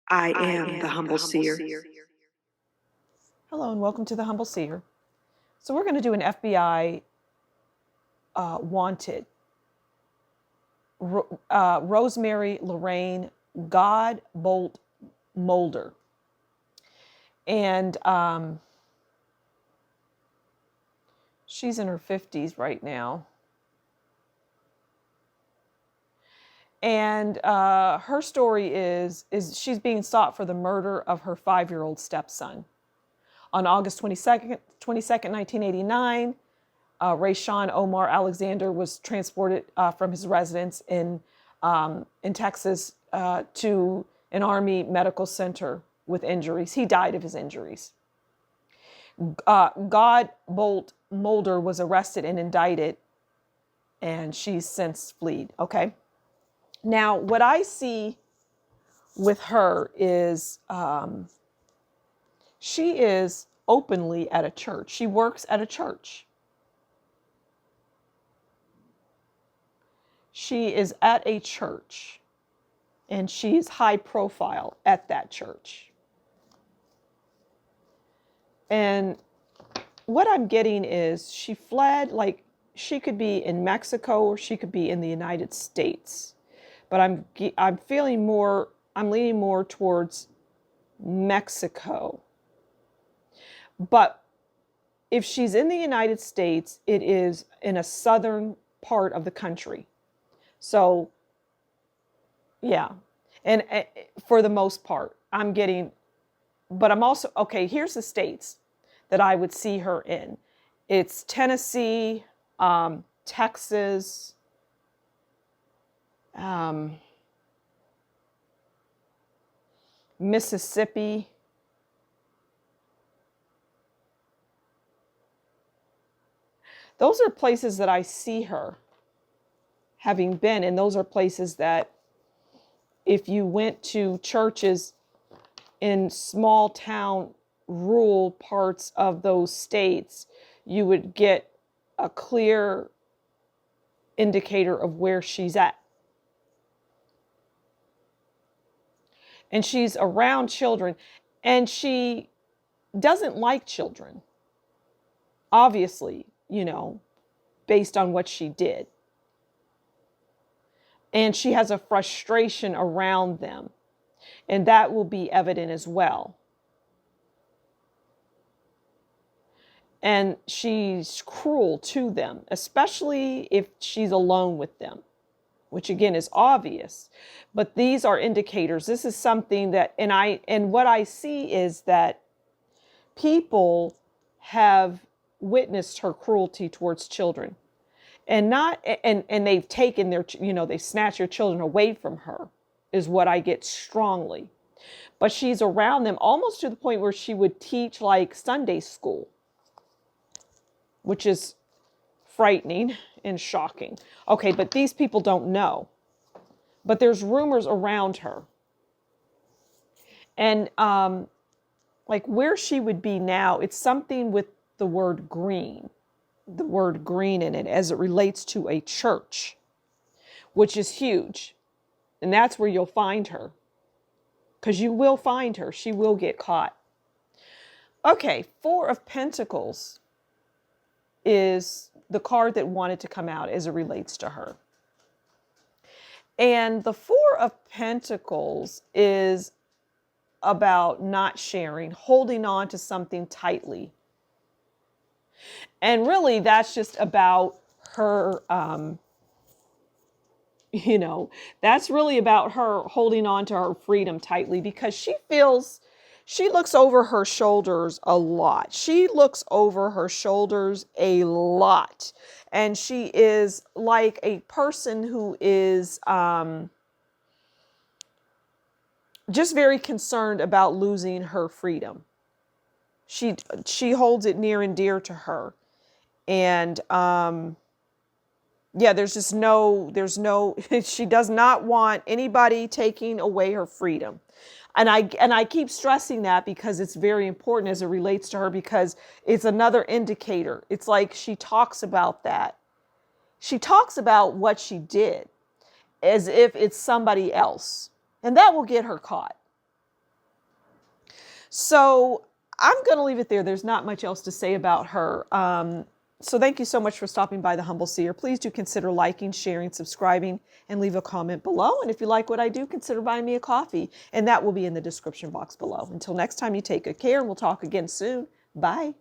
I am the Humble Seer. Hello and welcome to the Humble Seer. So we're going to do an FBI wanted. Rosemary Lorraine Godbolt Molder. And she's in her 50s right now. And her story is she's being sought for the murder of her 5-year-old stepson. On August 22nd, 1989, Rayshawn Omar Alexander was transported from his residence in Texas to an Army medical center with injuries. He died of his injuries. Godbolt Molder was arrested and indicted, and she's since fled. Okay. Now, what I see with her is she is openly at a church. She works at a church. She is at a church, and she's high profile at that church. And what I'm getting is she fled, like she could be in Mexico or she could be in the United States. But I'm leaning more towards Mexico. But if she's in the United States, it is in a southern part of the country. So, yeah. And for the most part, but I'm also, okay, here's the states that I would see her in. It's Tennessee, Texas, Mississippi, those are places that I see her having been, and those are places that if you went to churches in small town, rural parts of those states, you would get a clear indicator of where she's at. And she's around children, and she doesn't like children, obviously, based on what she did. And she has a frustration around them, and that will be evident as well. And she's cruel to them, especially if she's alone with them, which again is obvious. But these are indicators. This is something that, and what I see is that people have witnessed her cruelty towards children, and they've taken they snatch your children away from her, is what I get strongly. But she's around them almost to the point where she would teach like Sunday school, which is frightening and shocking. Okay, but these people don't know. But there's rumors around her. And like where she would be now, it's something with the word green in it as it relates to a church, which is huge. And that's where you'll find her. Because you will find her. She will get caught. Okay, 4 of Pentacles is the card that wanted to come out as it relates to her. And the 4 of Pentacles is about not sharing, holding on to something tightly. And really, that's just about her, that's really about her holding on to her freedom tightly, because she looks over her shoulders a lot. She looks over her shoulders a lot. And she is like a person who is just very concerned about losing her freedom. She holds it near and dear to her. And there's no, she does not want anybody taking away her freedom. And I keep stressing that because it's very important as it relates to her, because it's another indicator. It's like she talks about that. She talks about what she did as if it's somebody else. And that will get her caught. So I'm going to leave it there. There's not much else to say about her. So thank you so much for stopping by the Humble Seer. Please do consider liking, sharing, subscribing, and leave a comment below. And if you like what I do, consider buying me a coffee. And that will be in the description box below. Until next time, you take good care, and we'll talk again soon. Bye.